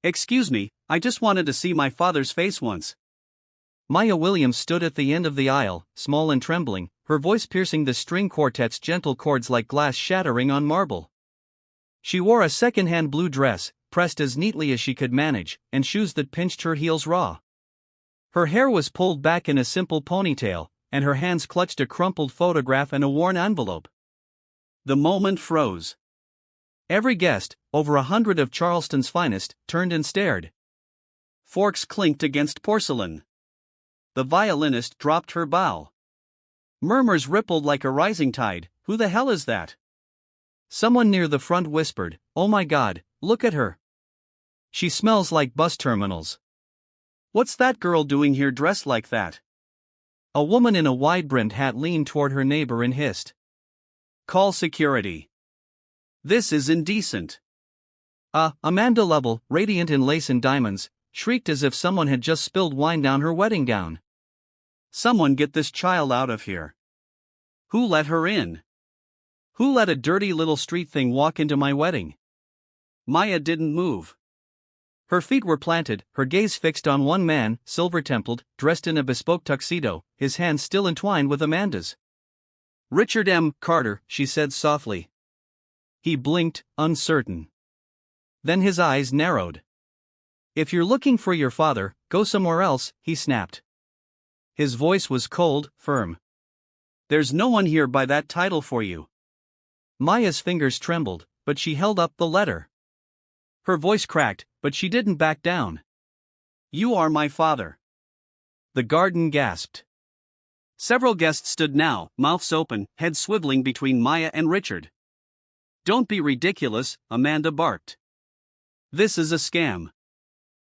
Excuse me, I just wanted to see my father's face once. Maya Williams stood at the end of the aisle, small and trembling, her voice piercing the string quartet's gentle chords like glass shattering on marble. She wore a second-hand blue dress, pressed as neatly as she could manage, and shoes that pinched her heels raw. Her hair was pulled back in a simple ponytail, and her hands clutched a crumpled photograph and a worn envelope. The moment froze. Every guest, over 100 of Charleston's finest, turned and stared. Forks clinked against porcelain. The violinist dropped her bow. Murmurs rippled like a rising tide. Who the hell is that? Someone near the front whispered, "Oh my God, look at her. She smells like bus terminals." What's that girl doing here dressed like that? A woman in a wide-brimmed hat leaned toward her neighbor and hissed, "Call security. This is indecent." Amanda Lovell, radiant in lace and diamonds, shrieked as if someone had just spilled wine down her wedding gown. Someone get this child out of here. Who let her in? Who let a dirty little street thing walk into my wedding? Maya didn't move. Her feet were planted, her gaze fixed on one man, silver-templed, dressed in a bespoke tuxedo, his hands still entwined with Amanda's. "Richard M. Carter," she said softly. He blinked, uncertain. Then his eyes narrowed. "If you're looking for your father, go somewhere else," he snapped. His voice was cold, firm. "There's no one here by that title for you." Maya's fingers trembled, but she held up the letter. Her voice cracked, but she didn't back down. "You are my father." The garden gasped. Several guests stood now, mouths open, heads swiveling between Maya and Richard. "Don't be ridiculous," Amanda barked. "This is a scam.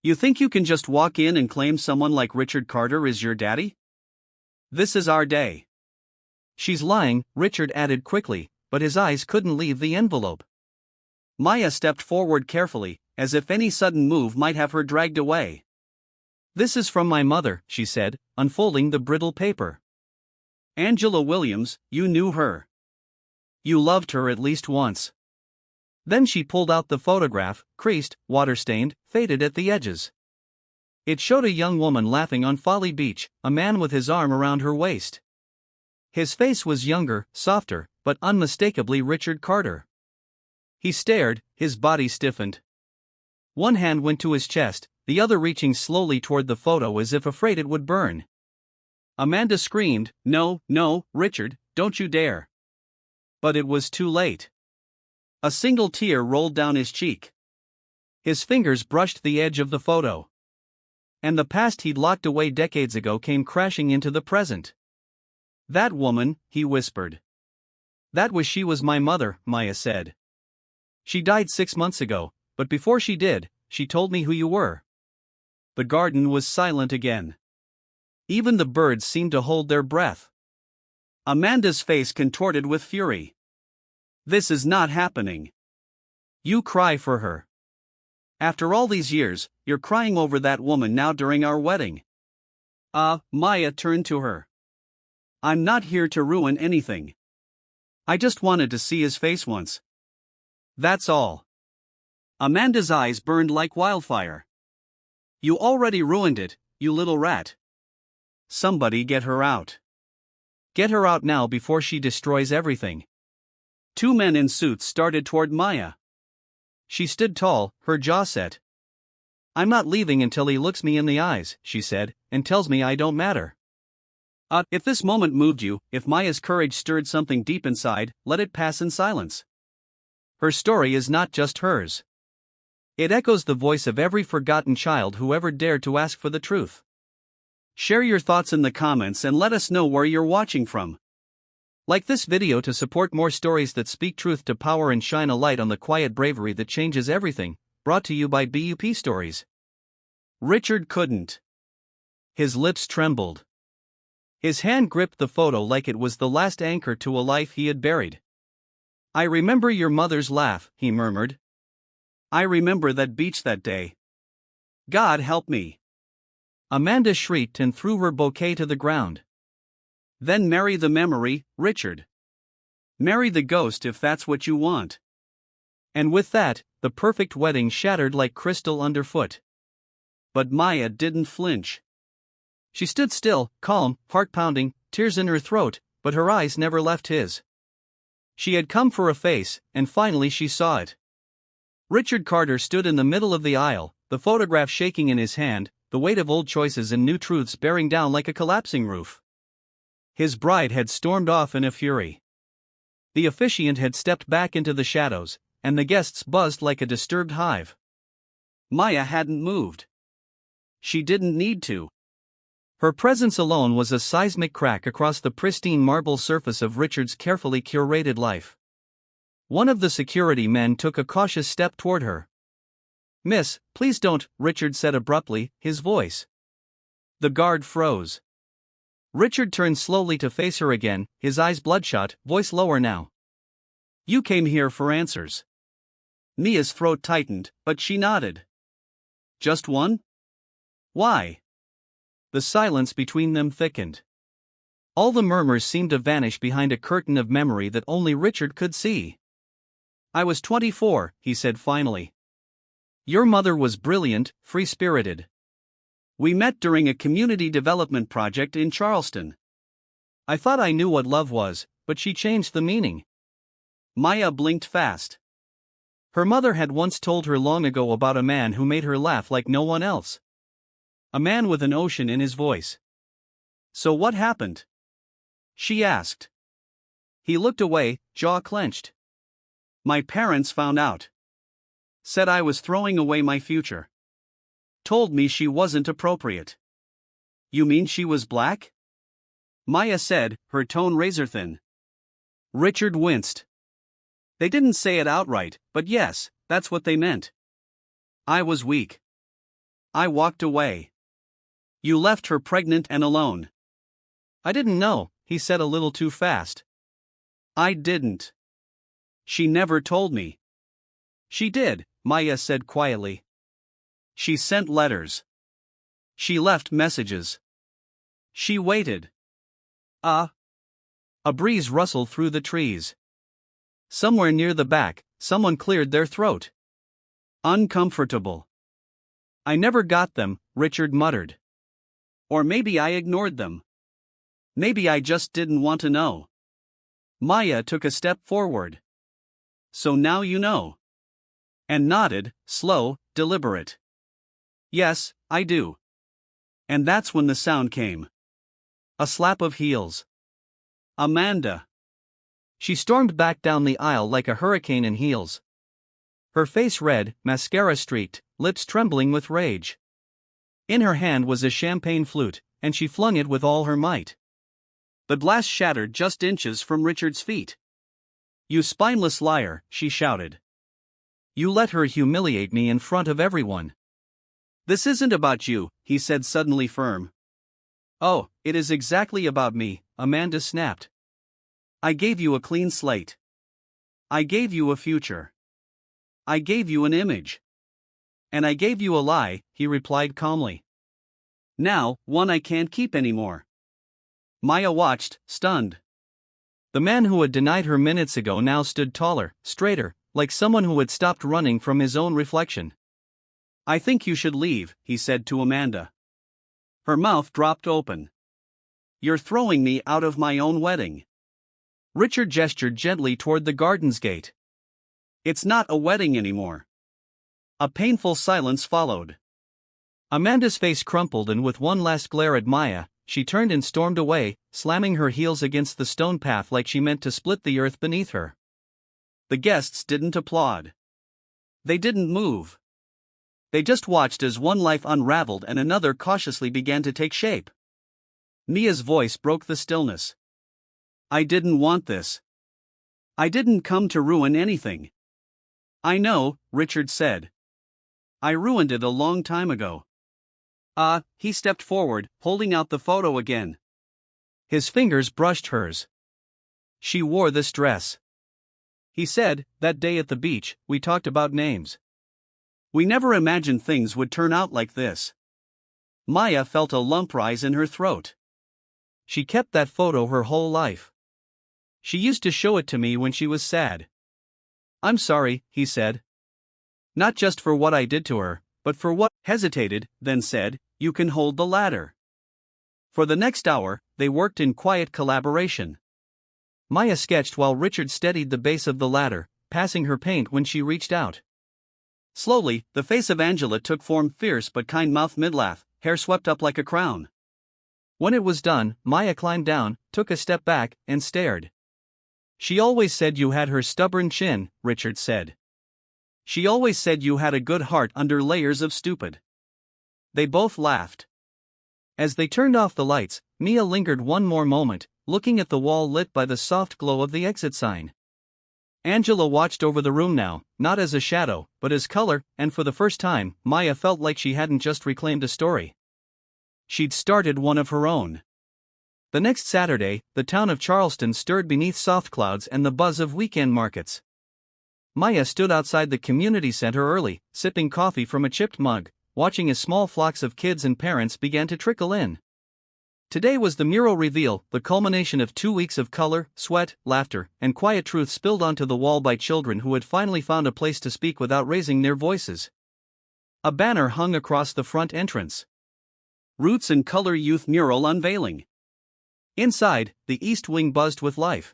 You think you can just walk in and claim someone like Richard Carter is your daddy? This is our day." "She's lying," Richard added quickly, but his eyes couldn't leave the envelope. Maya stepped forward carefully, as if any sudden move might have her dragged away. "This is from my mother," she said, unfolding the brittle paper. "Angela Williams, you knew her. You loved her at least once." Then she pulled out the photograph, creased, water-stained, faded at the edges. It showed a young woman laughing on Folly Beach, a man with his arm around her waist. His face was younger, softer, but unmistakably Richard Carter. He stared, his body stiffened. One hand went to his chest, the other reaching slowly toward the photo as if afraid it would burn. Amanda screamed, "No, no, Richard, don't you dare." But it was too late. A single tear rolled down his cheek. His fingers brushed the edge of the photo. And the past he'd locked away decades ago came crashing into the present. "That woman," he whispered. She was my mother," Maya said. "She died 6 months ago, but before she did, she told me who you were." The garden was silent again. Even the birds seemed to hold their breath. Amanda's face contorted with fury. "This is not happening. You cry for her. After all these years, you're crying over that woman now during our wedding." Maya turned to her. "I'm not here to ruin anything. I just wanted to see his face once. That's all." Amanda's eyes burned like wildfire. "You already ruined it, you little rat. Somebody get her out. Get her out now before she destroys everything." Two men in suits started toward Maya. She stood tall, her jaw set. "I'm not leaving until he looks me in the eyes," she said, "and tells me I don't matter." If this moment moved you, if Maya's courage stirred something deep inside, let it pass in silence. Her story is not just hers. It echoes the voice of every forgotten child who ever dared to ask for the truth. Share your thoughts in the comments and let us know where you're watching from. Like this video to support more stories that speak truth to power and shine a light on the quiet bravery that changes everything. Brought to you by BUP Stories. Richard couldn't. His lips trembled. His hand gripped the photo like it was the last anchor to a life he had buried. "I remember your mother's laugh," he murmured. "I remember that beach that day. God help me." Amanda shrieked and threw her bouquet to the ground. "Then marry the memory, Richard. Marry the ghost if that's what you want." And with that, the perfect wedding shattered like crystal underfoot. But Maya didn't flinch. She stood still, calm, heart pounding, tears in her throat, but her eyes never left his. She had come for a face, and finally she saw it. Richard Carter stood in the middle of the aisle, the photograph shaking in his hand, the weight of old choices and new truths bearing down like a collapsing roof. His bride had stormed off in a fury. The officiant had stepped back into the shadows, and the guests buzzed like a disturbed hive. Maya hadn't moved. She didn't need to. Her presence alone was a seismic crack across the pristine marble surface of Richard's carefully curated life. One of the security men took a cautious step toward her. "Miss, please don't," Richard said abruptly, his voice. The guard froze. Richard turned slowly to face her again, his eyes bloodshot, voice lower now. "You came here for answers." Mia's throat tightened, but she nodded. "Just one? Why?" The silence between them thickened. All the murmurs seemed to vanish behind a curtain of memory that only Richard could see. "I was 24, he said finally. "Your mother was brilliant, free-spirited. We met during a community development project in Charleston. I thought I knew what love was, but she changed the meaning." Maya blinked fast. Her mother had once told her long ago about a man who made her laugh like no one else. A man with an ocean in his voice. "So what happened?" she asked. He looked away, jaw clenched. "My parents found out. Said I was throwing away my future. Told me she wasn't appropriate." "You mean she was black?" Maya said, her tone razor-thin. Richard winced. "They didn't say it outright, but yes, that's what they meant. I was weak. I walked away. You left her pregnant and alone." "I didn't know," he said a little too fast. "I didn't. She never told me." "She did," Maya said quietly. "She sent letters. She left messages. She waited." A breeze rustled through the trees. Somewhere near the back, someone cleared their throat. "Uncomfortable. I never got them," Richard muttered. "Or maybe I ignored them. Maybe I just didn't want to know." Maya took a step forward. "So now you know." And nodded, slow, deliberate. "Yes, I do." And that's when the sound came. A slap of heels. "Amanda." She stormed back down the aisle like a hurricane in heels. Her face red, mascara streaked, lips trembling with rage. In her hand was a champagne flute, and she flung it with all her might. The glass shattered just inches from Richard's feet. "You spineless liar," she shouted. "You let her humiliate me in front of everyone." "This isn't about you," he said suddenly firm. "Oh, it is exactly about me," Amanda snapped. "I gave you a clean slate. I gave you a future. I gave you an image. And I gave you a lie," he replied calmly. "Now, one I can't keep anymore." Maya watched, stunned. The man who had denied her minutes ago now stood taller, straighter, like someone who had stopped running from his own reflection. "I think you should leave," he said to Amanda. Her mouth dropped open. "You're throwing me out of my own wedding." Richard gestured gently toward the garden's gate. "It's not a wedding anymore." A painful silence followed. Amanda's face crumpled, and with one last glare at Maya, she turned and stormed away, slamming her heels against the stone path like she meant to split the earth beneath her. The guests didn't applaud. They didn't move. They just watched as one life unraveled and another cautiously began to take shape. Mia's voice broke the stillness. "I didn't want this. I didn't come to ruin anything." "I know," Richard said. "I ruined it a long time ago." He stepped forward, holding out the photo again. His fingers brushed hers. "She wore this dress." He said, "That day at the beach, we talked about names. We never imagined things would turn out like this." Maya felt a lump rise in her throat. She kept that photo her whole life. She used to show it to me when she was sad. "I'm sorry," he said. Not just for what I did to her, but for what hesitated, then said, "You can hold the ladder." For the next hour, they worked in quiet collaboration. Maya sketched while Richard steadied the base of the ladder, passing her paint when she reached out. Slowly, the face of Angela took form, fierce but kind mouth mid-laugh, hair swept up like a crown. When it was done, Maya climbed down, took a step back, and stared. "She always said you had her stubborn chin," Richard said. "She always said you had a good heart under layers of stupid." They both laughed. As they turned off the lights, Mia lingered one more moment, looking at the wall lit by the soft glow of the exit sign. Angela watched over the room now, not as a shadow, but as color, and for the first time, Maya felt like she hadn't just reclaimed a story. She'd started one of her own. The next Saturday, the town of Charleston stirred beneath soft clouds and the buzz of weekend markets. Maya stood outside the community center early, sipping coffee from a chipped mug, watching as small flocks of kids and parents began to trickle in. Today was the mural reveal, the culmination of 2 weeks of color, sweat, laughter, and quiet truth spilled onto the wall by children who had finally found a place to speak without raising their voices. A banner hung across the front entrance. "Roots and Color Youth Mural Unveiling." Inside, the east wing buzzed with life.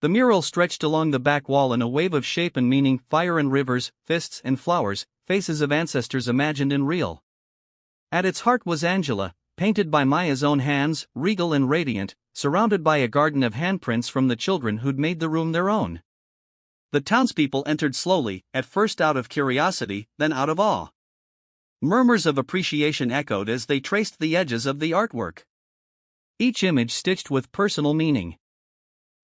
The mural stretched along the back wall in a wave of shape and meaning: fire and rivers, fists and flowers, faces of ancestors imagined and real. At its heart was Angela, painted by Maya's own hands, regal and radiant, surrounded by a garden of handprints from the children who'd made the room their own. The townspeople entered slowly, at first out of curiosity, then out of awe. Murmurs of appreciation echoed as they traced the edges of the artwork. Each image stitched with personal meaning.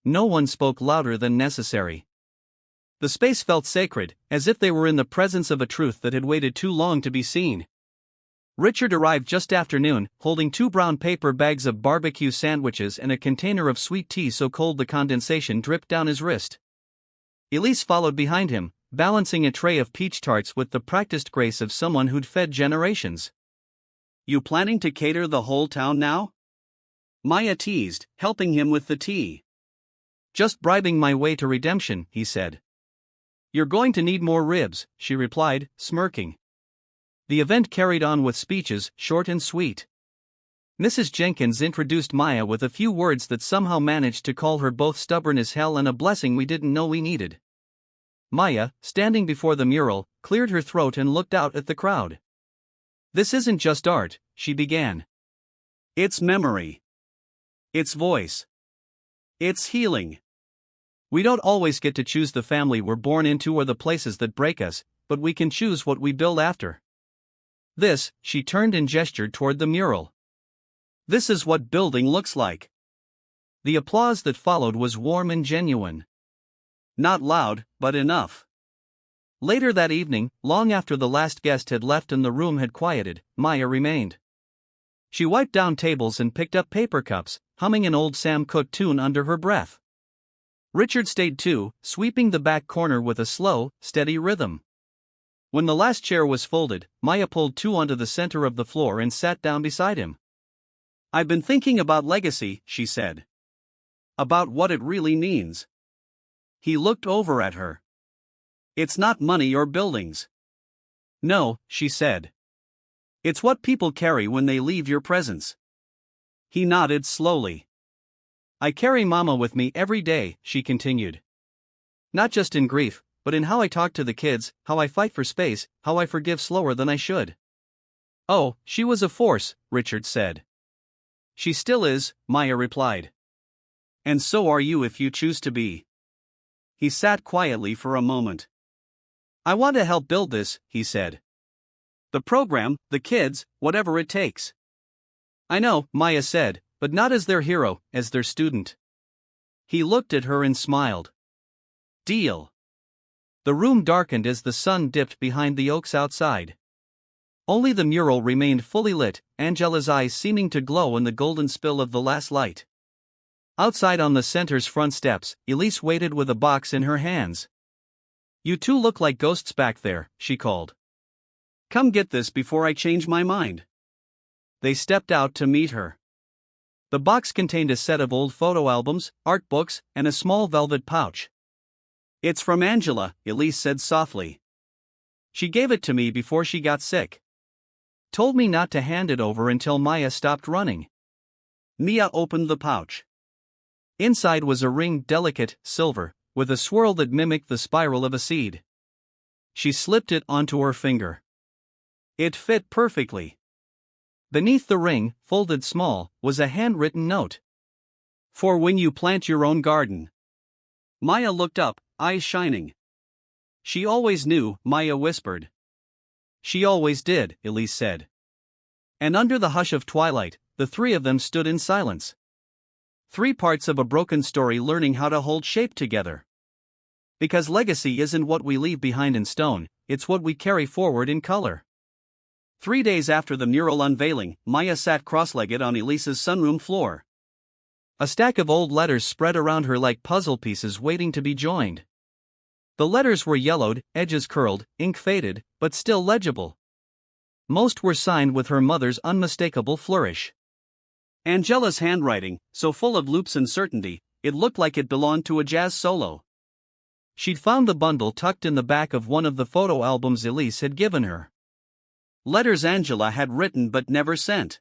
No one spoke louder than necessary. The space felt sacred, as if they were in the presence of a truth that had waited too long to be seen. Richard arrived just after noon, holding 2 brown paper bags of barbecue sandwiches and a container of sweet tea so cold the condensation dripped down his wrist. Elise followed behind him, balancing a tray of peach tarts with the practiced grace of someone who'd fed generations. "You planning to cater the whole town now?" Maya teased, helping him with the tea. "Just bribing my way to redemption," he said. "You're going to need more ribs," she replied, smirking. The event carried on with speeches, short and sweet. Mrs. Jenkins introduced Maya with a few words that somehow managed to call her both stubborn as hell and a blessing we didn't know we needed. Maya, standing before the mural, cleared her throat and looked out at the crowd. "This isn't just art," she began. "It's memory. It's voice. It's healing. We don't always get to choose the family we're born into or the places that break us, but we can choose what we build after. This," she turned and gestured toward the mural. "This is what building looks like." The applause that followed was warm and genuine. Not loud, but enough. Later that evening, long after the last guest had left and the room had quieted, Maya remained. She wiped down tables and picked up paper cups, humming an old Sam Cooke tune under her breath. Richard stayed too, sweeping the back corner with a slow, steady rhythm. When the last chair was folded, Maya pulled 2 onto the center of the floor and sat down beside him. "I've been thinking about legacy," she said. "About what it really means." He looked over at her. "It's not money or buildings." "No," she said. "It's what people carry when they leave your presence." He nodded slowly. "I carry Mama with me every day," she continued. "Not just in grief, but in how I talk to the kids, how I fight for space, how I forgive slower than I should." "Oh, she was a force," Richard said. "She still is," Maya replied. "And so are you if you choose to be." He sat quietly for a moment. "I want to help build this," he said. "The program, the kids, whatever it takes." "I know," Maya said, "but not as their hero, as their student." He looked at her and smiled. "Deal." The room darkened as the sun dipped behind the oaks outside. Only the mural remained fully lit, Angela's eyes seeming to glow in the golden spill of the last light. Outside on the center's front steps, Elise waited with a box in her hands. "You two look like ghosts back there," she called. "Come get this before I change my mind." They stepped out to meet her. The box contained a set of old photo albums, art books, and a small velvet pouch. "It's from Angela," Elise said softly. She gave it to me before she got sick. Told me not to hand it over until Maya stopped running. Mia opened the pouch. Inside was a ring, delicate, silver, with a swirl that mimicked the spiral of a seed. She slipped it onto her finger. It fit perfectly. Beneath the ring, folded small, was a handwritten note. For when you plant your own garden. Maya looked up, eyes shining. She always knew, Maya whispered. She always did, Elise said. And under the hush of twilight, the three of them stood in silence. 3 parts of a broken story learning how to hold shape together. Because legacy isn't what we leave behind in stone, it's what we carry forward in color. 3 days after the mural unveiling, Maya sat cross-legged on Elise's sunroom floor. A stack of old letters spread around her like puzzle pieces waiting to be joined. The letters were yellowed, edges curled, ink faded, but still legible. Most were signed with her mother's unmistakable flourish. Angela's handwriting, so full of loops and certainty, it looked like it belonged to a jazz solo. She'd found the bundle tucked in the back of one of the photo albums Elise had given her. Letters Angela had written but never sent.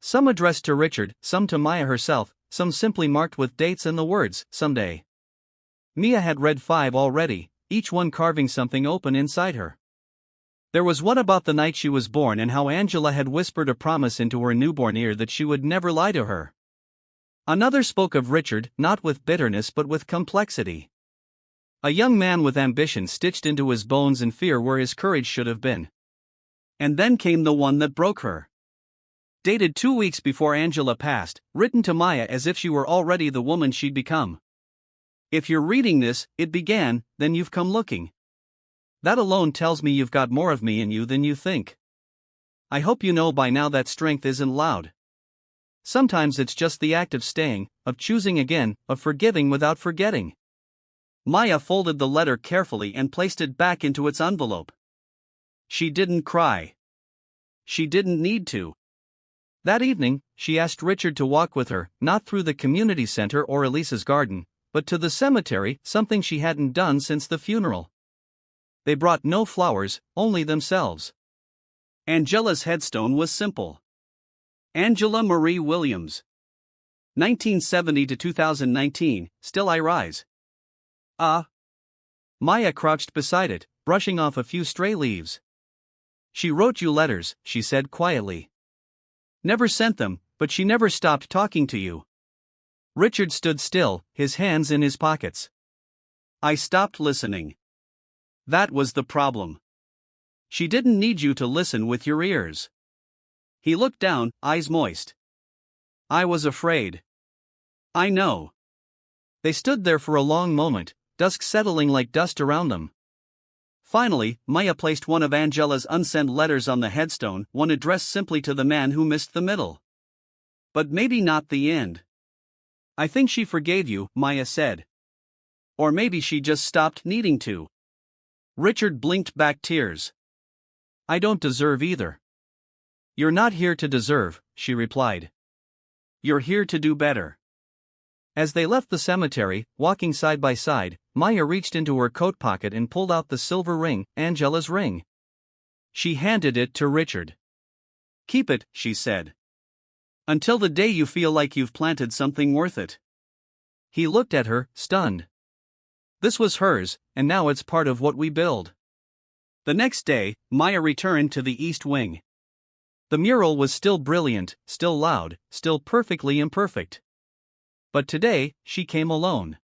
Some addressed to Richard, some to Maya herself, some simply marked with dates and the words, someday. Mia had read 5 already, each one carving something open inside her. There was one about the night she was born and how Angela had whispered a promise into her newborn ear that she would never lie to her. Another spoke of Richard, not with bitterness but with complexity. A young man with ambition stitched into his bones and fear where his courage should have been. And then came the one that broke her. Dated 2 weeks before Angela passed, written to Maya as if she were already the woman she'd become. If you're reading this, it began, then you've come looking. That alone tells me you've got more of me in you than you think. I hope you know by now that strength isn't loud. Sometimes it's just the act of staying, of choosing again, of forgiving without forgetting. Maya folded the letter carefully and placed it back into its envelope. She didn't cry. She didn't need to. That evening, she asked Richard to walk with her, not through the community center or Elise's garden, but to the cemetery, something she hadn't done since the funeral. They brought no flowers, only themselves. Angela's headstone was simple. Angela Marie Williams. 1970 to 2019, still I rise. Maya crouched beside it, brushing off a few stray leaves. She wrote you letters, she said quietly. Never sent them, but she never stopped talking to you. Richard stood still, his hands in his pockets. I stopped listening. That was the problem. She didn't need you to listen with your ears. He looked down, eyes moist. I was afraid. I know. They stood there for a long moment, dusk settling like dust around them. Finally, Maya placed one of Angela's unsent letters on the headstone, one addressed simply to the man who missed the middle. But maybe not the end. I think she forgave you, Maya said. Or maybe she just stopped needing to. Richard blinked back tears. I don't deserve either. You're not here to deserve, she replied. You're here to do better. As they left the cemetery, walking side by side, Maya reached into her coat pocket and pulled out the silver ring, Angela's ring. She handed it to Richard. Keep it, she said. Until the day you feel like you've planted something worth it. He looked at her, stunned. This was hers, and now it's part of what we build. The next day, Maya returned to the East Wing. The mural was still brilliant, still loud, still perfectly imperfect. But today, she came alone.